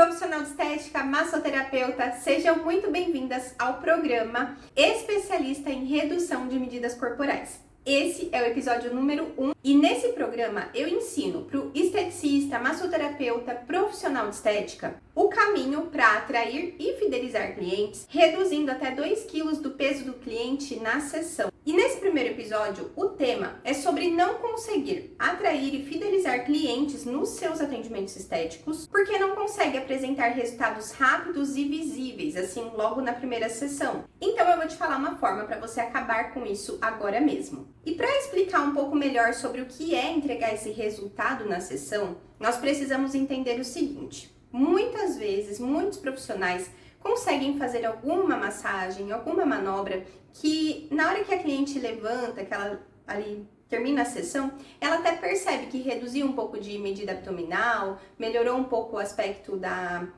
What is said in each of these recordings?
Profissional de estética, massoterapeuta, sejam muito bem-vindas ao programa especialista em redução de medidas corporais. Esse é o episódio número 1 e nesse programa eu ensino para o esteticista, massoterapeuta, profissional de estética o caminho para atrair e fidelizar clientes, reduzindo até 2 kg do peso do cliente na sessão. E nesse primeiro episódio, o tema é sobre não conseguir atrair e fidelizar clientes nos seus atendimentos estéticos, porque não consegue apresentar resultados rápidos e visíveis, assim, logo na primeira sessão. Então eu vou te falar uma forma para você acabar com isso agora mesmo. E para explicar um pouco melhor sobre o que é entregar esse resultado na sessão, nós precisamos entender o seguinte: muitas vezes, muitos profissionais conseguem fazer alguma massagem, alguma manobra que na hora que a cliente levanta, que ela ali termina a sessão, ela até percebe que reduziu um pouco de medida abdominal, melhorou um pouco o aspecto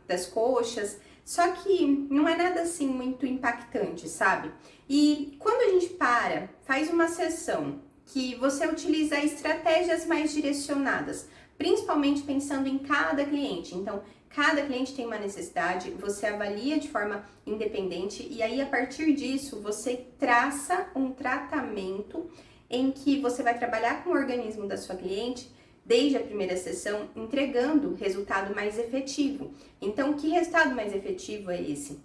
das coxas, só que não é nada assim muito impactante, sabe? E quando a gente faz uma sessão que você utiliza estratégias mais direcionadas, principalmente pensando em cada cliente. Então, cada cliente tem uma necessidade, você avalia de forma independente e aí a partir disso você traça um tratamento em que você vai trabalhar com o organismo da sua cliente desde a primeira sessão, entregando resultado mais efetivo. Então, que resultado mais efetivo é esse?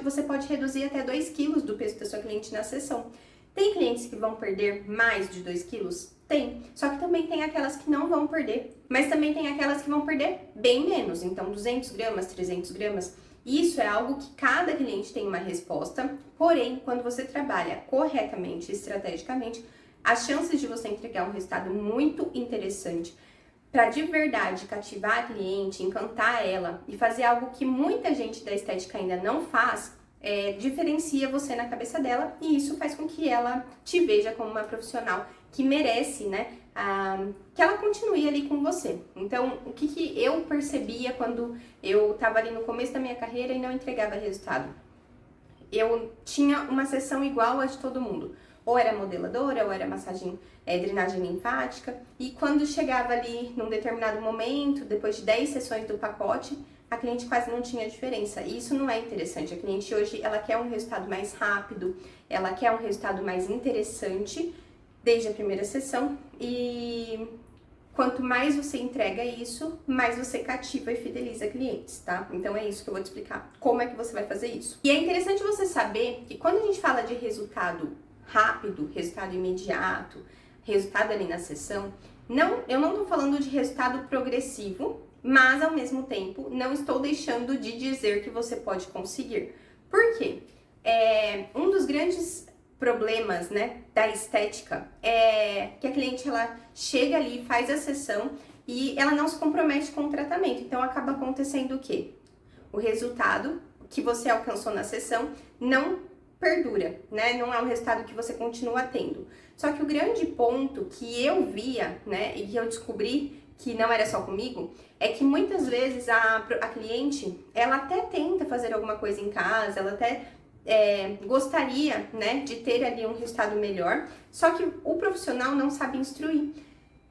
Você pode reduzir até 2 kg do peso da sua cliente na sessão. Tem clientes que vão perder mais de 2 quilos? Tem. Só que também tem aquelas que não vão perder. Mas também tem aquelas que vão perder bem menos. Então, 200 gramas, 300 gramas. Isso é algo que cada cliente tem uma resposta. Porém, quando você trabalha corretamente, estrategicamente, as chances de você entregar um resultado muito interessante para de verdade cativar a cliente, encantar ela e fazer algo que muita gente da estética ainda não faz, diferencia você na cabeça dela e isso faz com que ela te veja como uma profissional que merece, né, que ela continue ali com você. Então, o que eu percebia quando eu estava ali no começo da minha carreira e não entregava resultado? Eu tinha uma sessão igual a de todo mundo. Ou era modeladora, ou era massagem, drenagem linfática. E quando chegava ali num determinado momento, depois de 10 sessões do pacote, a cliente quase não tinha diferença. E isso não é interessante. A cliente hoje, ela quer um resultado mais rápido, ela quer um resultado mais interessante desde a primeira sessão. E quanto mais você entrega isso, mais você cativa e fideliza clientes, tá? Então é isso que eu vou te explicar, como é que você vai fazer isso. E é interessante você saber que quando a gente fala de resultado rápido, resultado imediato, resultado ali na sessão, eu não tô falando de resultado progressivo, mas ao mesmo tempo não estou deixando de dizer que você pode conseguir. Por quê? Um dos grandes problemas, né, da estética é que a cliente ela chega ali, faz a sessão e ela não se compromete com o tratamento. Então acaba acontecendo o quê? O resultado que você alcançou na sessão não perdura, né? Não é um resultado que você continua tendo. Só que o grande ponto que eu via, né, e que eu descobri que não era só comigo, é que muitas vezes a cliente, ela até tenta fazer alguma coisa em casa, ela até gostaria, né, de ter ali um resultado melhor, só que o profissional não sabe instruir,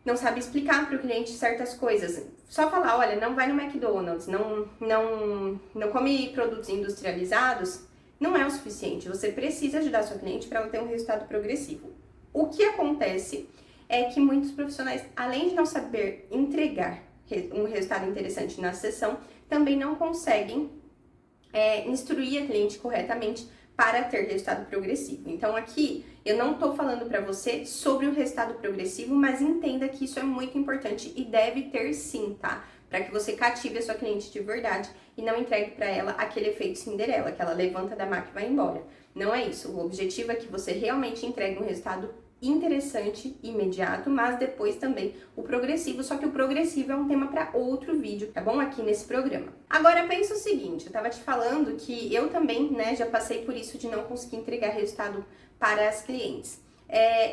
não sabe explicar para o cliente certas coisas. Só falar, olha, não vai no McDonald's, não come produtos industrializados, não é o suficiente. Você precisa ajudar a sua cliente para ela ter um resultado progressivo. O que acontece é que muitos profissionais, além de não saber entregar um resultado interessante na sessão, também não conseguem instruir a cliente corretamente para ter resultado progressivo. Então aqui eu não estou falando para você sobre o resultado progressivo, mas entenda que isso é muito importante e deve ter sim, tá? Para que você cative a sua cliente de verdade e não entregue para ela aquele efeito Cinderela, que ela levanta da maca e vai embora. Não é isso. O objetivo é que você realmente entregue um resultado interessante, imediato, mas depois também o progressivo, só que o progressivo é um tema para outro vídeo, tá bom? Aqui nesse programa. Agora pensa o seguinte, eu tava te falando que eu também, né, já passei por isso de não conseguir entregar resultado para as clientes.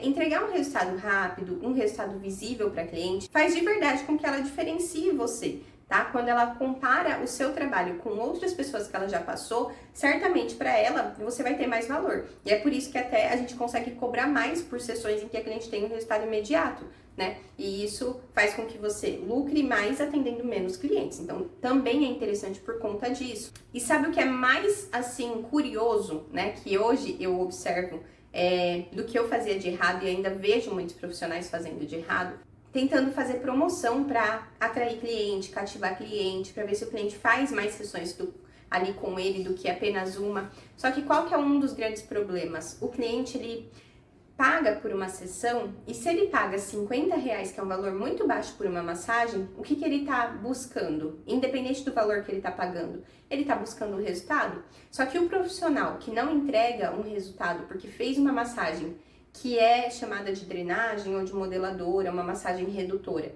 Entregar um resultado rápido, um resultado visível para a cliente, faz de verdade com que ela diferencie você tá? Quando ela compara o seu trabalho com outras pessoas que ela já passou, certamente para ela você vai ter mais valor. E é por isso que até a gente consegue cobrar mais por sessões em que a cliente tem um resultado imediato, né? E isso faz com que você lucre mais atendendo menos clientes. Então, também é interessante por conta disso. E sabe o que é mais, assim, curioso, né? Que hoje eu observo do que eu fazia de errado e ainda vejo muitos profissionais fazendo de errado, tentando fazer promoção para atrair cliente, cativar cliente, para ver se o cliente faz mais sessões ali com ele do que apenas uma. Só que qual que é um dos grandes problemas? O cliente, ele paga por uma sessão e se ele paga R$50, que é um valor muito baixo por uma massagem, o que ele está buscando? Independente do valor que ele está pagando, ele está buscando o resultado? Só que o profissional que não entrega um resultado porque fez uma massagem que é chamada de drenagem ou de modeladora, uma massagem redutora,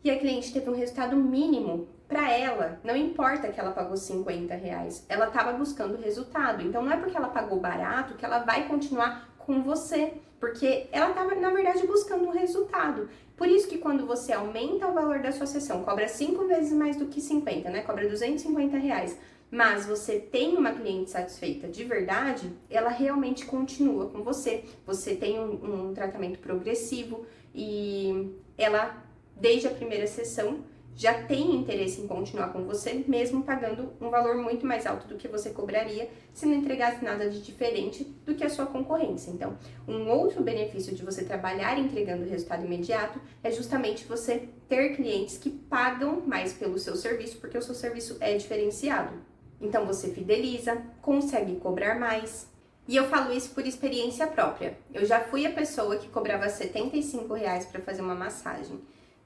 e a cliente teve um resultado mínimo, para ela, não importa que ela pagou R$50, ela estava buscando resultado. Então não é porque ela pagou barato que ela vai continuar com você, porque ela estava, na verdade, buscando um resultado. Por isso que quando você aumenta o valor da sua sessão, cobra 5 vezes mais do que 50, né? Cobra R$250, mas você tem uma cliente satisfeita de verdade, ela realmente continua com você. Você tem um tratamento progressivo e ela, desde a primeira sessão, já tem interesse em continuar com você, mesmo pagando um valor muito mais alto do que você cobraria se não entregasse nada de diferente do que a sua concorrência. Então, um outro benefício de você trabalhar entregando resultado imediato é justamente você ter clientes que pagam mais pelo seu serviço, porque o seu serviço é diferenciado. Então, você fideliza, consegue cobrar mais. E eu falo isso por experiência própria. Eu já fui a pessoa que cobrava R$75 para fazer uma massagem.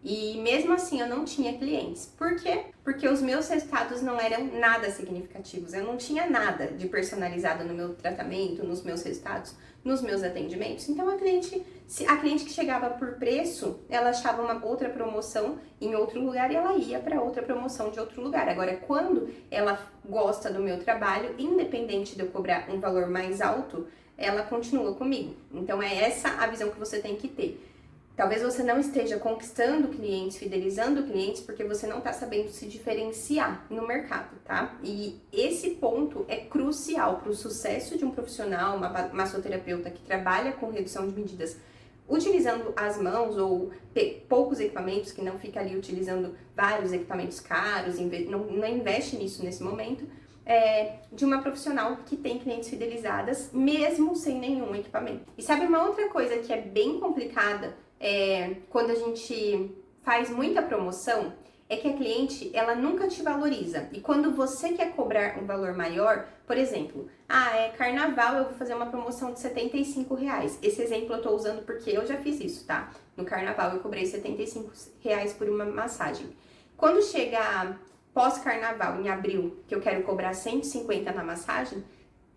E mesmo assim eu não tinha clientes. Por quê? Porque os meus resultados não eram nada significativos. Eu não tinha nada de personalizado no meu tratamento, nos meus resultados, nos meus atendimentos. Então a cliente que chegava por preço, ela achava uma outra promoção em outro lugar e ela ia para outra promoção de outro lugar. Agora, quando ela gosta do meu trabalho, independente de eu cobrar um valor mais alto, ela continua comigo. Então é essa a visão que você tem que ter. Talvez você não esteja conquistando clientes, fidelizando clientes, porque você não está sabendo se diferenciar no mercado, tá? E esse ponto é crucial para o sucesso de um profissional, uma massoterapeuta que trabalha com redução de medidas utilizando as mãos ou poucos equipamentos, que não fica ali utilizando vários equipamentos caros, não investe nisso nesse momento, de uma profissional que tem clientes fidelizadas, mesmo sem nenhum equipamento. E sabe uma outra coisa que é bem complicada? Quando a gente faz muita promoção, é que a cliente, ela nunca te valoriza. E quando você quer cobrar um valor maior, por exemplo, é carnaval, eu vou fazer uma promoção de R$75. Esse exemplo eu tô usando porque eu já fiz isso, tá? No carnaval eu cobrei R$75 por uma massagem. Quando chega pós-carnaval, em abril, que eu quero cobrar 150 na massagem,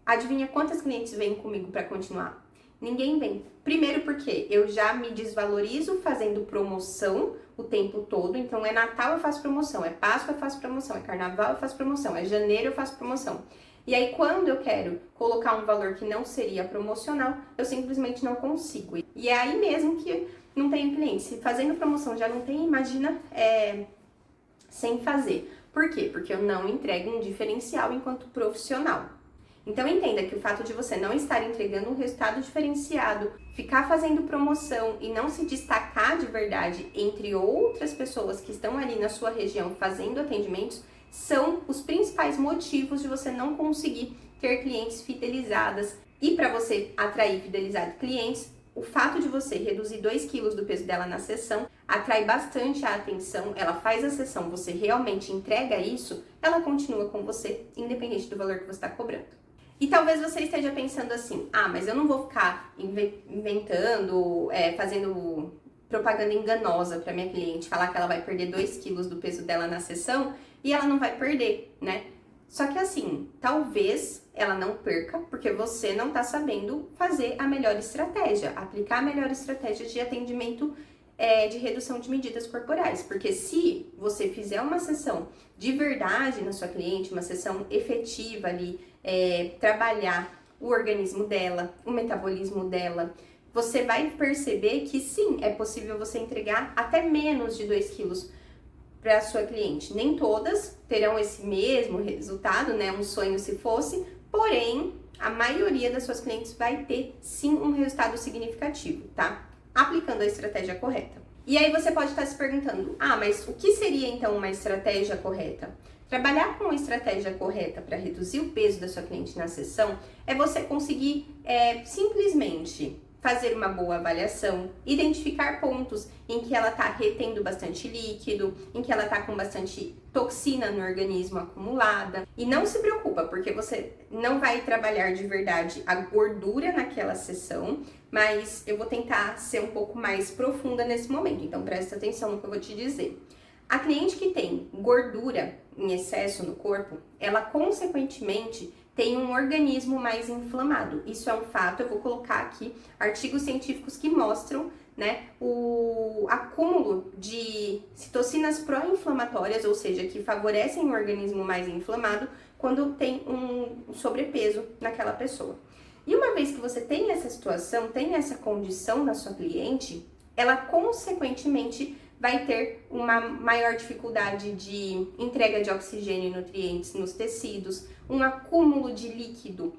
adivinha quantas clientes vêm comigo para continuar? Ninguém vem. Primeiro porque eu já me desvalorizo fazendo promoção o tempo todo. Então é Natal eu faço promoção, é Páscoa eu faço promoção, é Carnaval eu faço promoção, é Janeiro eu faço promoção. E aí quando eu quero colocar um valor que não seria promocional, eu simplesmente não consigo. E é aí mesmo que não tenho cliente. Se fazendo promoção já não tem, imagina sem fazer. Por quê? Porque eu não entrego um diferencial enquanto profissional. Então entenda que o fato de você não estar entregando um resultado diferenciado, ficar fazendo promoção e não se destacar de verdade entre outras pessoas que estão ali na sua região fazendo atendimentos, são os principais motivos de você não conseguir ter clientes fidelizadas. E para você atrair e fidelizar clientes, o fato de você reduzir 2 quilos do peso dela na sessão atrai bastante a atenção, ela faz a sessão, você realmente entrega isso, ela continua com você, independente do valor que você está cobrando. E talvez você esteja pensando assim, mas eu não vou ficar inventando, fazendo propaganda enganosa para minha cliente, falar que ela vai perder 2 quilos do peso dela na sessão e ela não vai perder, né? Só que assim, talvez ela não perca porque você não está sabendo fazer a melhor estratégia, aplicar a melhor estratégia de atendimento de redução de medidas corporais. Porque se você fizer uma sessão de verdade na sua cliente, uma sessão efetiva ali, trabalhar o organismo dela, o metabolismo dela, você vai perceber que sim, é possível você entregar até menos de 2 quilos para a sua cliente. Nem todas terão esse mesmo resultado, né? Um sonho se fosse, porém, a maioria das suas clientes vai ter sim um resultado significativo, tá? Aplicando a estratégia correta. E aí você pode estar se perguntando, mas o que seria então uma estratégia correta? Trabalhar com uma estratégia correta para reduzir o peso da sua cliente na sessão é você conseguir simplesmente fazer uma boa avaliação, identificar pontos em que ela está retendo bastante líquido, em que ela está com bastante toxina no organismo acumulada. E não se preocupa, porque você não vai trabalhar de verdade a gordura naquela sessão, mas eu vou tentar ser um pouco mais profunda nesse momento, então presta atenção no que eu vou te dizer. A cliente que tem gordura em excesso no corpo, ela consequentemente tem um organismo mais inflamado. Isso é um fato, eu vou colocar aqui artigos científicos que mostram, né, o acúmulo de citocinas pró-inflamatórias, ou seja, que favorecem o organismo mais inflamado quando tem um sobrepeso naquela pessoa. E uma vez que você tem essa situação, tem essa condição na sua cliente, ela consequentemente vai ter uma maior dificuldade de entrega de oxigênio e nutrientes nos tecidos, um acúmulo de líquido,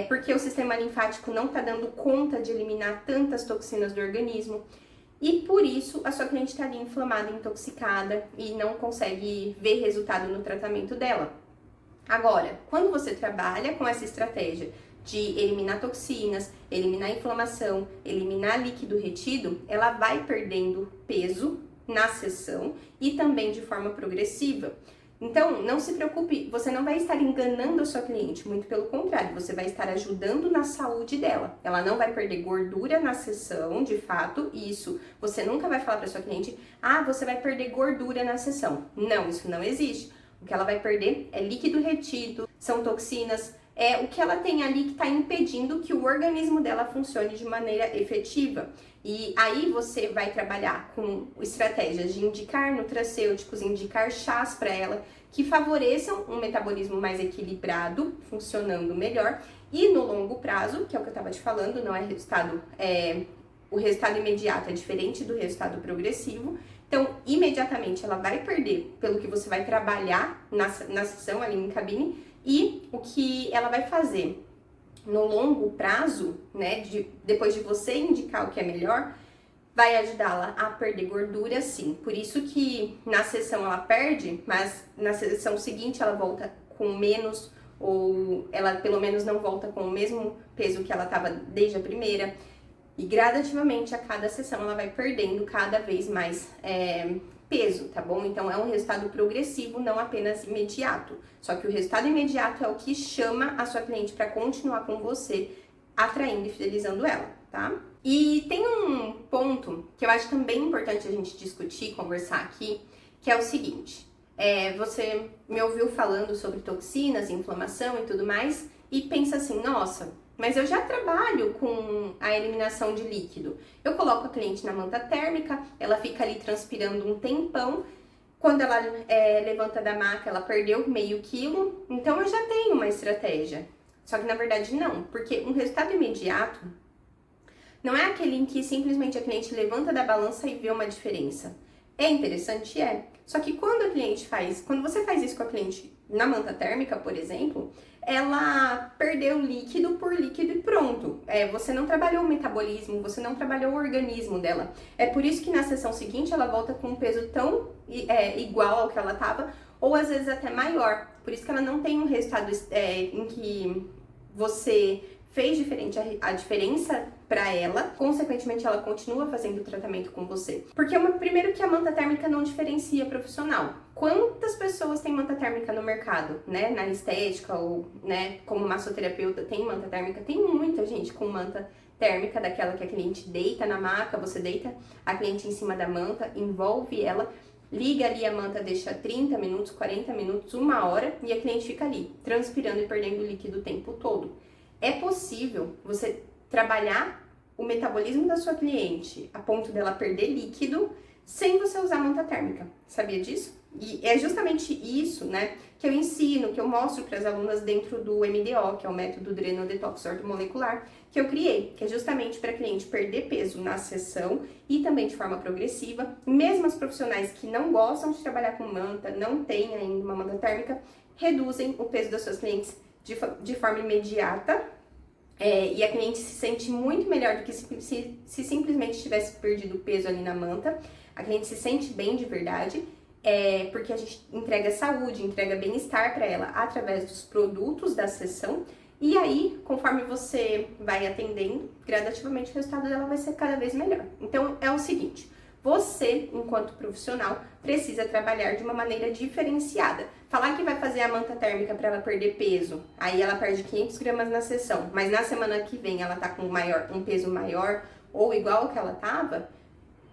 porque o sistema linfático não está dando conta de eliminar tantas toxinas do organismo, e por isso a sua cliente está ali inflamada, intoxicada e não consegue ver resultado no tratamento dela. Agora, quando você trabalha com essa estratégia de eliminar toxinas, eliminar inflamação, eliminar líquido retido, ela vai perdendo peso na sessão e também de forma progressiva. Então, não se preocupe, você não vai estar enganando a sua cliente, muito pelo contrário, você vai estar ajudando na saúde dela. Ela não vai perder gordura na sessão, de fato, isso. Você nunca vai falar para sua cliente, você vai perder gordura na sessão. Não, isso não existe. O que ela vai perder é líquido retido, são toxinas, o que ela tem ali que está impedindo que o organismo dela funcione de maneira efetiva. E aí você vai trabalhar com estratégias de indicar nutracêuticos, indicar chás para ela que favoreçam um metabolismo mais equilibrado, funcionando melhor. E no longo prazo, que é o que eu estava te falando, não é resultado, o resultado imediato é diferente do resultado progressivo. Então, imediatamente ela vai perder pelo que você vai trabalhar na sessão ali em cabine, e o que ela vai fazer no longo prazo, né, depois de você indicar o que é melhor, vai ajudá-la a perder gordura, sim. Por isso que na sessão ela perde, mas na sessão seguinte ela volta com menos, ou ela pelo menos não volta com o mesmo peso que ela estava desde a primeira. E gradativamente a cada sessão ela vai perdendo cada vez mais peso, tá bom? Então é um resultado progressivo, não apenas imediato. Só que o resultado imediato é o que chama a sua cliente para continuar com você, atraindo e fidelizando ela, tá? E tem um ponto que eu acho também importante a gente discutir, conversar aqui, que é o seguinte: você me ouviu falando sobre toxinas, inflamação e tudo mais, e pensa assim, nossa, mas eu já trabalho com a eliminação de líquido. Eu coloco a cliente na manta térmica, ela fica ali transpirando um tempão. Quando ela levanta da maca, ela perdeu meio quilo. Então, eu já tenho uma estratégia. Só que, na verdade, não. Porque um resultado imediato não é aquele em que simplesmente a cliente levanta da balança e vê uma diferença. É interessante? Só que quando você faz isso com a cliente na manta térmica, por exemplo, ela perdeu líquido por líquido e pronto. Você não trabalhou o metabolismo, você não trabalhou o organismo dela. É por isso que na sessão seguinte ela volta com um peso tão igual ao que ela estava, ou às vezes até maior. Por isso que ela não tem um resultado em que você fez diferente a diferença para ela, consequentemente ela continua fazendo o tratamento com você. Porque primeiro que a manta térmica não diferencia profissional. Quantas pessoas têm manta térmica no mercado, né? Na estética ou, né, como massoterapeuta tem manta térmica? Tem muita gente com manta térmica, daquela que a cliente deita na maca, você deita a cliente em cima da manta, envolve ela, liga ali a manta, deixa 30 minutos, 40 minutos, 1 hora e a cliente fica ali, transpirando e perdendo líquido o tempo todo. É possível você trabalhar o metabolismo da sua cliente a ponto dela perder líquido sem você usar manta térmica. Sabia disso? E é justamente isso, né, que eu ensino, que eu mostro para as alunas dentro do MDO, que é o método Dreno Detox Ortomolecular, que eu criei, que é justamente para a cliente perder peso na sessão e também de forma progressiva. Mesmo as profissionais que não gostam de trabalhar com manta, não têm ainda uma manta térmica, reduzem o peso das suas clientes de forma imediata. E a cliente se sente muito melhor do que se simplesmente tivesse perdido peso ali na manta. A cliente se sente bem de verdade, porque a gente entrega saúde, entrega bem-estar para ela através dos produtos da sessão. E aí, conforme você vai atendendo, gradativamente o resultado dela vai ser cada vez melhor. Então, é o seguinte, você, enquanto profissional, precisa trabalhar de uma maneira diferenciada. Falar que vai fazer a manta térmica para ela perder peso, aí ela perde 500 gramas na sessão, mas na semana que vem ela tá com um peso maior ou igual ao que ela tava,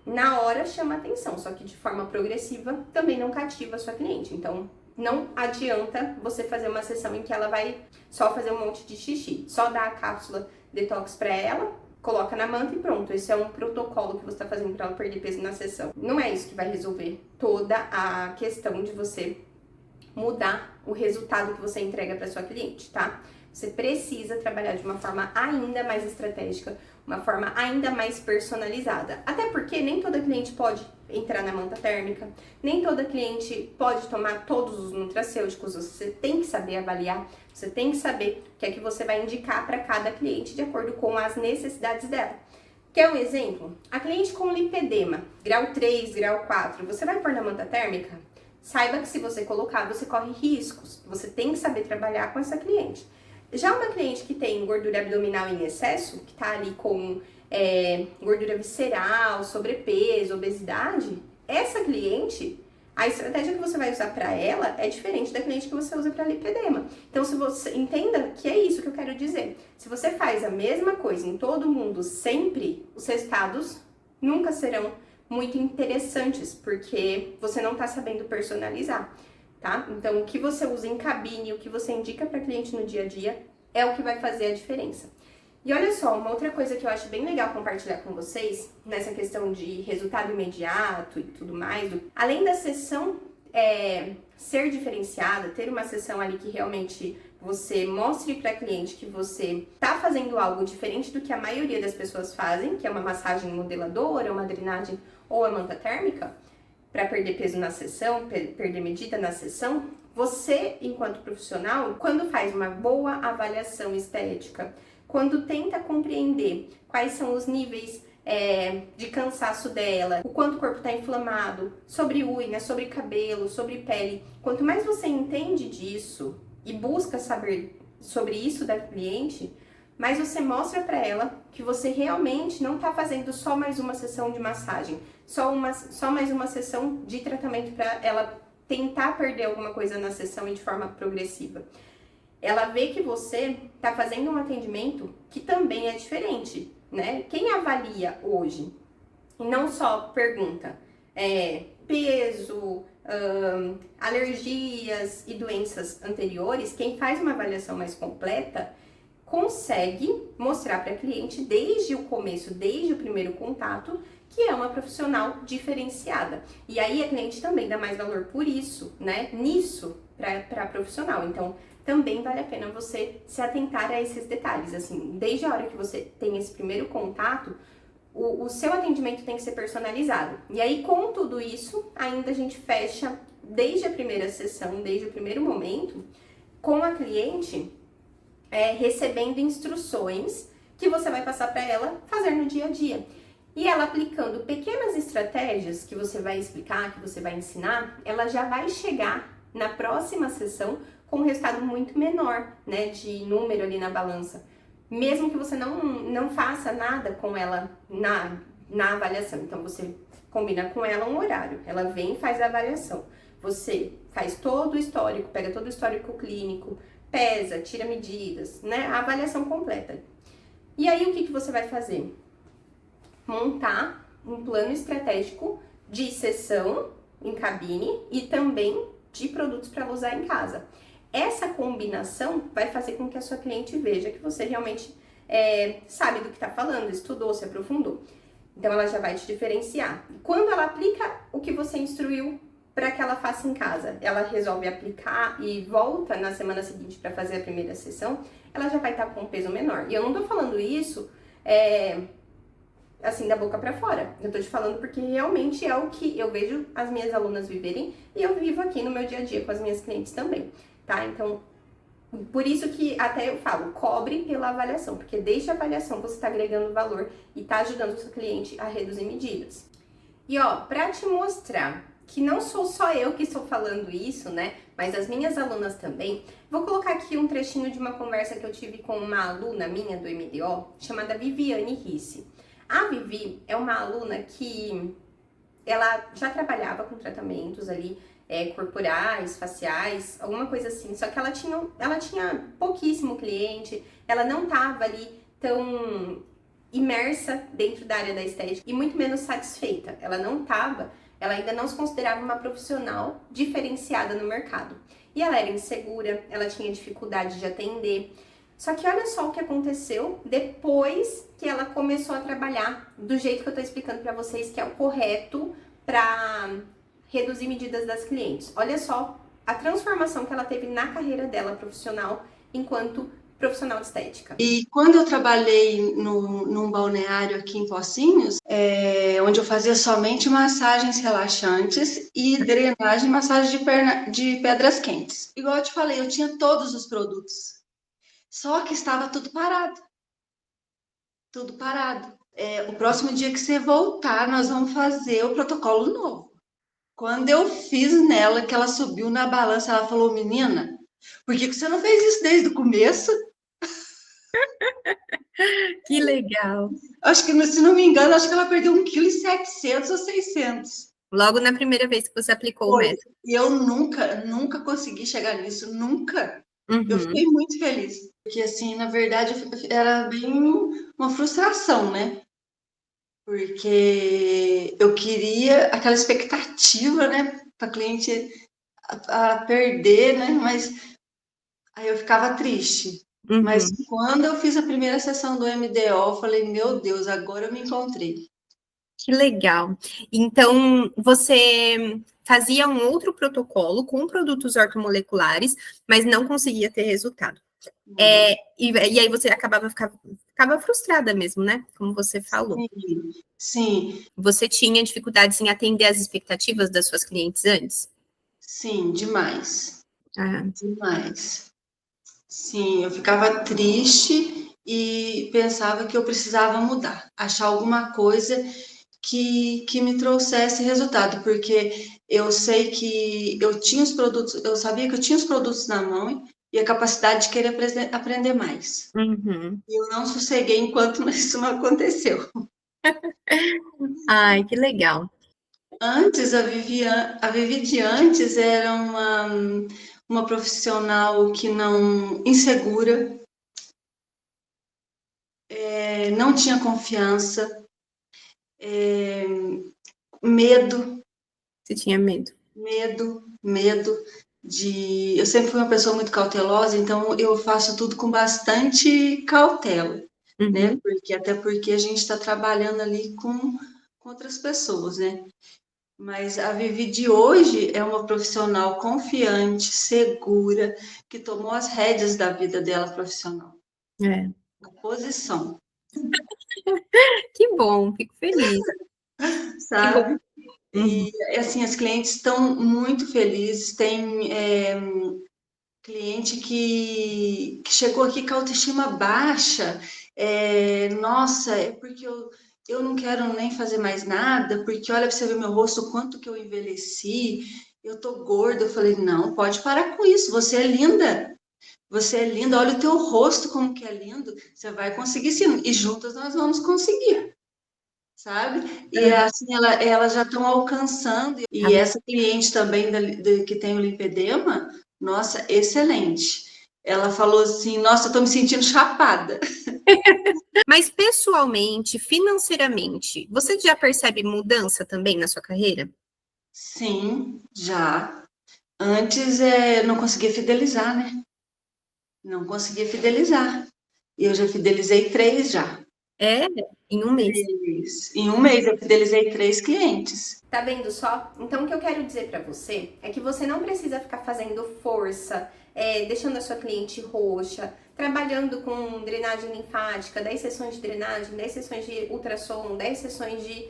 na hora chama atenção, só que de forma progressiva também não cativa a sua cliente. Então, não adianta você fazer uma sessão em que ela vai só fazer um monte de xixi, só dar a cápsula detox para ela, coloca na manta e pronto. Esse é um protocolo que você está fazendo para ela perder peso na sessão. Não é isso que vai resolver toda a questão de você mudar o resultado que você entrega para sua cliente, tá? Você precisa trabalhar de uma forma ainda mais estratégica, uma forma ainda mais personalizada. Até porque nem toda cliente pode entrar na manta térmica, nem toda cliente pode tomar todos os nutracêuticos. Você tem que saber avaliar, você tem que saber o que é que você vai indicar para cada cliente de acordo com as necessidades dela. Quer um exemplo? A cliente com lipedema, grau 3, grau 4, você vai pôr na manta térmica? Saiba que se você colocar, você corre riscos. Você tem que saber trabalhar com essa cliente. Já uma cliente que tem gordura abdominal em excesso, que tá ali com gordura visceral, sobrepeso, obesidade, essa cliente, a estratégia que você vai usar para ela é diferente da cliente que você usa para lipedema. Então, se você entenda que é isso que eu quero dizer. Se você faz a mesma coisa em todo mundo sempre, os resultados nunca serão muito interessantes, porque você não tá sabendo personalizar. Tá? Então, o que você usa em cabine, o que você indica para cliente no dia a dia é o que vai fazer a diferença. E olha só, uma outra coisa que eu acho bem legal compartilhar com vocês, nessa questão de resultado imediato e tudo mais, além da sessão ser diferenciada, ter uma sessão ali que realmente você mostre para cliente que você tá fazendo algo diferente do que a maioria das pessoas fazem, que é uma massagem modeladora, uma drenagem ou a manta térmica, para perder peso na sessão, perder medida na sessão, você, enquanto profissional, quando faz uma boa avaliação estética, quando tenta compreender quais são os níveis de cansaço dela, o quanto o corpo está inflamado, sobre unha, sobre cabelo, sobre pele, quanto mais você entende disso e busca saber sobre isso da cliente, mas você mostra para ela que você realmente não está fazendo só mais uma sessão de massagem, só mais uma sessão de tratamento para ela tentar perder alguma coisa na sessão e de forma progressiva. Ela vê que você está fazendo um atendimento que também é diferente, né? Quem avalia hoje e não só pergunta peso, alergias e doenças anteriores, quem faz uma avaliação mais completa consegue mostrar para a cliente desde o começo, desde o primeiro contato, que é uma profissional diferenciada. E aí a cliente também dá mais valor por isso, né? Nisso, para profissional. Então, também vale a pena você se atentar a esses detalhes. Assim, desde a hora que você tem esse primeiro contato, o seu atendimento tem que ser personalizado. E aí, com tudo isso, ainda a gente fecha desde a primeira sessão, desde o primeiro momento, com a cliente recebendo instruções que você vai passar para ela fazer no dia a dia. E ela aplicando pequenas estratégias que você vai explicar, que você vai ensinar, ela já vai chegar na próxima sessão com um resultado muito menor, né, de número ali na balança. Mesmo que você não faça nada com ela na avaliação. Então, você combina com ela um horário, ela vem e faz a avaliação. Você faz todo o histórico, pega todo o histórico clínico, pesa, tira medidas, né, a avaliação completa. E aí, o que você vai fazer? Montar um plano estratégico de sessão em cabine e também de produtos para usar em casa. Essa combinação vai fazer com que a sua cliente veja que você realmente sabe do que está falando, estudou, se aprofundou. Então ela já vai te diferenciar. Quando ela aplica o que você instruiu para que ela faça em casa, ela resolve aplicar e volta na semana seguinte para fazer a primeira sessão, ela já vai estar com um peso menor. E eu não tô falando isso assim da boca para fora. Eu tô te falando porque realmente é o que eu vejo as minhas alunas viverem e eu vivo aqui no meu dia a dia com as minhas clientes também, tá? Então, por isso que até eu falo, cobre pela avaliação, porque desde a avaliação você está agregando valor e está ajudando o seu cliente a reduzir medidas. E ó, para te mostrar que não sou só eu que estou falando isso, né? Mas as minhas alunas também, vou colocar aqui um trechinho de uma conversa que eu tive com uma aluna minha do MDO, chamada Viviane Risse. A Vivi é uma aluna que ela já trabalhava com tratamentos ali, corporais, faciais, alguma coisa assim. Só que ela tinha pouquíssimo cliente, ela não estava ali tão imersa dentro da área da estética e muito menos satisfeita. Ela ainda não se considerava uma profissional diferenciada no mercado. E ela era insegura, ela tinha dificuldade de atender. Só que olha só o que aconteceu depois que ela começou a trabalhar do jeito que eu tô explicando para vocês, que é o correto para reduzir medidas das clientes. Olha só a transformação que ela teve na carreira dela profissional enquanto profissional de estética. E quando eu trabalhei num balneário aqui em Pocinhos, onde eu fazia somente massagens relaxantes e drenagem, massagem de pedras quentes. Igual eu te falei, eu tinha todos os produtos, só que estava tudo parado. Tudo parado. O próximo dia que você voltar, nós vamos fazer o protocolo novo. Quando eu fiz nela, que ela subiu na balança, ela falou, menina, por que você não fez isso desde o começo? Que legal. Acho que, se não me engano, acho que ela perdeu 1,7 kg ou 600. Logo na primeira vez que você aplicou o método. E eu nunca consegui chegar nisso, nunca. Eu fiquei Uhum. muito feliz. Porque, assim, na verdade, era bem uma frustração, né? Porque eu queria aquela expectativa, né? Para cliente a perder, né? Mas aí eu ficava triste. Uhum. Mas quando eu fiz a primeira sessão do MDO, eu falei, meu Deus, agora eu me encontrei. Que legal. Então, você fazia um outro protocolo com produtos ortomoleculares, mas não conseguia ter resultado. E aí você ficava frustrada mesmo, né? Como você falou. Sim. Você tinha dificuldades em atender as expectativas das suas clientes antes? Sim, demais. Ah. Demais. Sim, eu ficava triste e pensava que eu precisava mudar, achar alguma coisa que me trouxesse resultado, porque eu sei que eu tinha os produtos, eu sabia que eu tinha os produtos na mão e a capacidade de querer aprender mais. Uhum. E eu não sosseguei enquanto isso não aconteceu. Ai, que legal. Antes, a Vivi de antes era uma profissional que não insegura, não tinha confiança, medo. Você tinha medo? Medo de. Eu sempre fui uma pessoa muito cautelosa, então eu faço tudo com bastante cautela, né? Uhum. Até porque a gente está trabalhando ali com outras pessoas, né? Mas a Vivi de hoje é uma profissional confiante, segura, que tomou as rédeas da vida dela profissional. A posição. Que bom, fico feliz. Sabe? Uhum. E, assim, as clientes estão muito felizes. Tem cliente que chegou aqui com a autoestima baixa. Nossa, é porque eu não quero nem fazer mais nada, porque olha para você ver meu rosto, o quanto que eu envelheci, eu tô gorda. Eu falei, não, pode parar com isso, você é linda. Você é linda, olha o teu rosto como que é lindo, você vai conseguir sim, e juntas nós vamos conseguir, sabe? E assim, elas já estão alcançando, e essa cliente também que tem o linfedema, nossa, excelente. Ela falou assim, nossa, eu tô me sentindo chapada. Mas pessoalmente, financeiramente, você já percebe mudança também na sua carreira? Sim, já. Antes não conseguia fidelizar, né? Não conseguia fidelizar. E eu já fidelizei 3 já. É, em um mês. Em um mês eu fidelizei 3 clientes. Tá vendo só? Então, o que eu quero dizer pra você é que você não precisa ficar fazendo força, deixando a sua cliente roxa, trabalhando com drenagem linfática, 10 sessões de drenagem, 10 sessões de ultrassom, 10 sessões de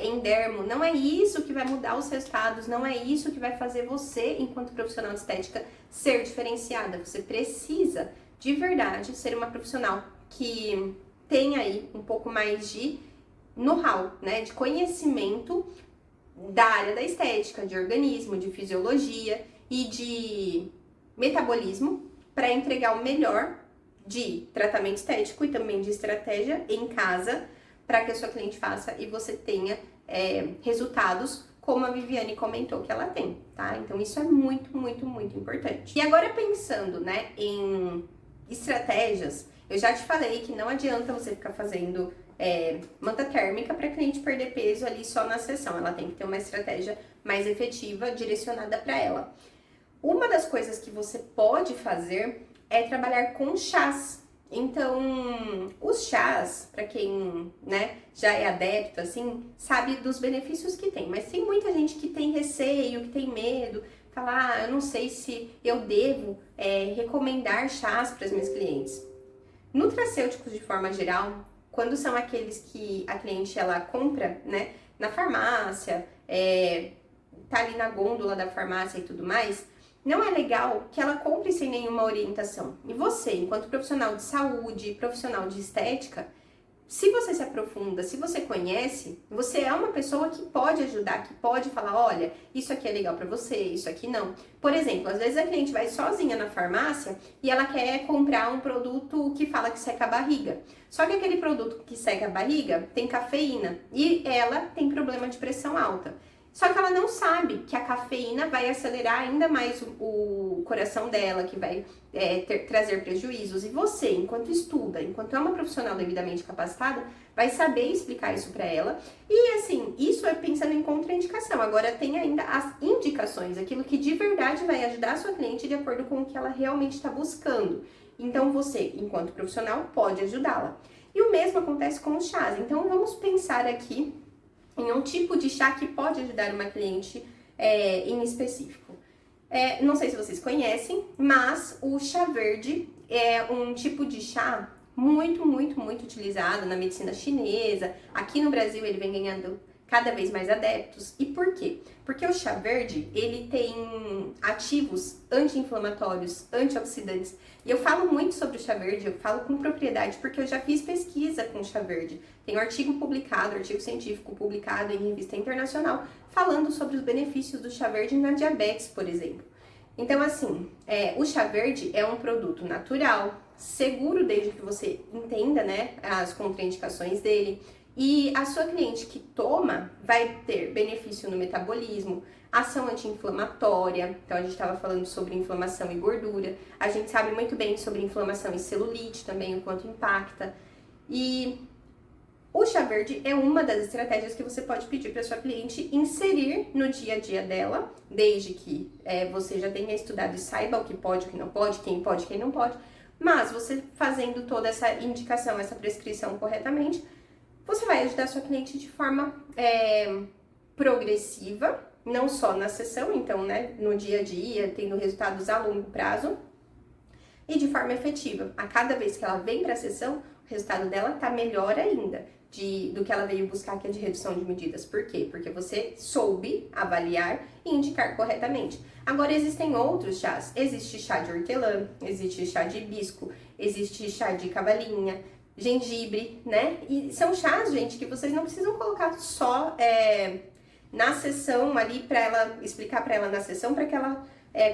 endermo. Não é isso que vai mudar os resultados, não é isso que vai fazer você, enquanto profissional de estética, ser diferenciada. Você precisa, de verdade, ser uma profissional que tem aí um pouco mais de know-how, né, de conhecimento da área da estética, de organismo, de fisiologia e de metabolismo para entregar o melhor de tratamento estético e também de estratégia em casa para que a sua cliente faça e você tenha resultados como a Viviane comentou que ela tem, tá? Então isso é muito, muito, muito importante. E agora pensando, né, em estratégias, eu já te falei que não adianta você ficar fazendo manta térmica para cliente perder peso ali só na sessão. Ela tem que ter uma estratégia mais efetiva, direcionada para ela. Uma das coisas que você pode fazer é trabalhar com chás. Então, os chás, para quem, né, já é adepto, assim, sabe dos benefícios que tem. Mas tem muita gente que tem receio, que tem medo, fala, eu não sei se eu devo recomendar chás para as minhas clientes. Nutracêuticos, de forma geral, quando são aqueles que a cliente ela compra, né, na farmácia, tá ali na gôndola da farmácia e tudo mais, não é legal que ela compre sem nenhuma orientação. E você, enquanto profissional de saúde, profissional de estética, se você se aprofunda, se você conhece, você é uma pessoa que pode ajudar, que pode falar, olha, isso aqui é legal pra você, isso aqui não. Por exemplo, às vezes a cliente vai sozinha na farmácia e ela quer comprar um produto que fala que seca a barriga. Só que aquele produto que seca a barriga tem cafeína e ela tem problema de pressão alta. Só que ela não sabe que a cafeína vai acelerar ainda mais o coração dela, que vai trazer prejuízos. E você, enquanto estuda, enquanto é uma profissional devidamente capacitada, vai saber explicar isso para ela. E assim, isso é pensando em contraindicação. Agora tem ainda as indicações, aquilo que de verdade vai ajudar a sua cliente de acordo com o que ela realmente está buscando. Então você, enquanto profissional, pode ajudá-la. E o mesmo acontece com os chás. Então vamos pensar aqui em um tipo de chá que pode ajudar uma cliente em específico. Não sei se vocês conhecem, mas o chá verde é um tipo de chá muito, muito, muito utilizado na medicina chinesa. Aqui no Brasil ele vem ganhando cada vez mais adeptos. E por quê? Porque o chá verde, ele tem ativos anti-inflamatórios, antioxidantes. E eu falo muito sobre o chá verde, eu falo com propriedade, porque eu já fiz pesquisa com o chá verde. Tem um artigo publicado, artigo científico publicado em revista internacional, falando sobre os benefícios do chá verde na diabetes, por exemplo. Então, assim, o chá verde é um produto natural, seguro desde que você entenda, né, as contraindicações dele. E a sua cliente que toma vai ter benefício no metabolismo, ação anti-inflamatória. Então, a gente estava falando sobre inflamação e gordura. A gente sabe muito bem sobre inflamação e celulite também, o quanto impacta. E o chá verde é uma das estratégias que você pode pedir para sua cliente inserir no dia a dia dela, desde que você já tenha estudado e saiba o que pode, o que não pode, quem não pode. Mas você fazendo toda essa indicação, essa prescrição corretamente, você vai ajudar a sua cliente de forma progressiva, não só na sessão, então, né, no dia a dia, tendo resultados a longo prazo, e de forma efetiva. A cada vez que ela vem para a sessão, o resultado dela tá melhor ainda do que ela veio buscar, que é de redução de medidas. Por quê? Porque você soube avaliar e indicar corretamente. Agora, existem outros chás. Existe chá de hortelã, existe chá de hibisco, existe chá de cavalinha, gengibre, né? E são chás, gente, que vocês não precisam colocar só na sessão ali para ela, explicar para ela na sessão para que ela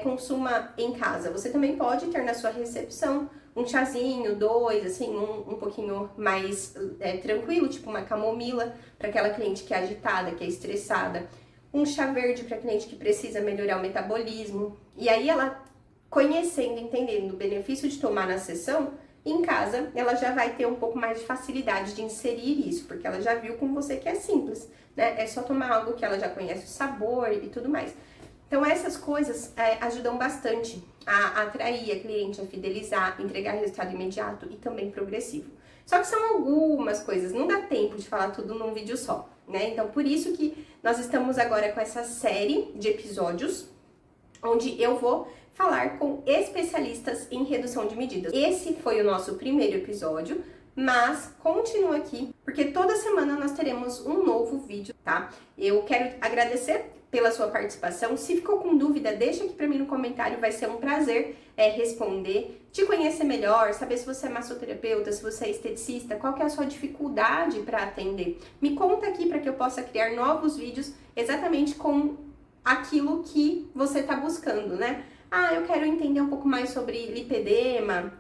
consuma em casa. Você também pode ter na sua recepção um chazinho, dois, assim, um pouquinho mais tranquilo, tipo uma camomila para aquela cliente que é agitada, que é estressada. Um chá verde para cliente que precisa melhorar o metabolismo. E aí ela, conhecendo, entendendo o benefício de tomar na sessão, em casa, ela já vai ter um pouco mais de facilidade de inserir isso, porque ela já viu com você que é simples, né? É só tomar algo que ela já conhece o sabor e tudo mais. Então, essas coisas ajudam bastante a atrair a cliente, a fidelizar, entregar resultado imediato e também progressivo. Só que são algumas coisas, não dá tempo de falar tudo num vídeo só, né? Então, por isso que nós estamos agora com essa série de episódios, onde eu vou falar com especialistas em redução de medidas. Esse foi o nosso primeiro episódio, mas continua aqui, porque toda semana nós teremos um novo vídeo, tá? Eu quero agradecer pela sua participação. Se ficou com dúvida, deixa aqui pra mim no comentário, vai ser um prazer responder, te conhecer melhor, saber se você é massoterapeuta, se você é esteticista, qual que é a sua dificuldade para atender. Me conta aqui para que eu possa criar novos vídeos exatamente com aquilo que você está buscando, né? Ah, eu quero entender um pouco mais sobre lipedema,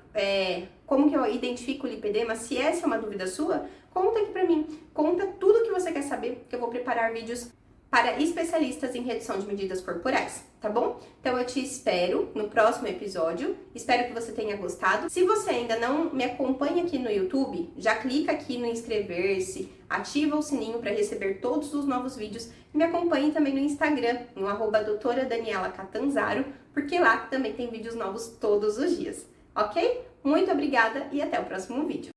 como que eu identifico o lipedema, se essa é uma dúvida sua, conta aqui pra mim, conta tudo que você quer saber, que eu vou preparar vídeos para especialistas em redução de medidas corporais, tá bom? Então eu te espero no próximo episódio, espero que você tenha gostado. Se você ainda não me acompanha aqui no YouTube, já clica aqui no inscrever-se, ativa o sininho para receber todos os novos vídeos e me acompanhe também no Instagram, no @doutora Daniela Catanzaro, porque lá também tem vídeos novos todos os dias, ok? Muito obrigada e até o próximo vídeo.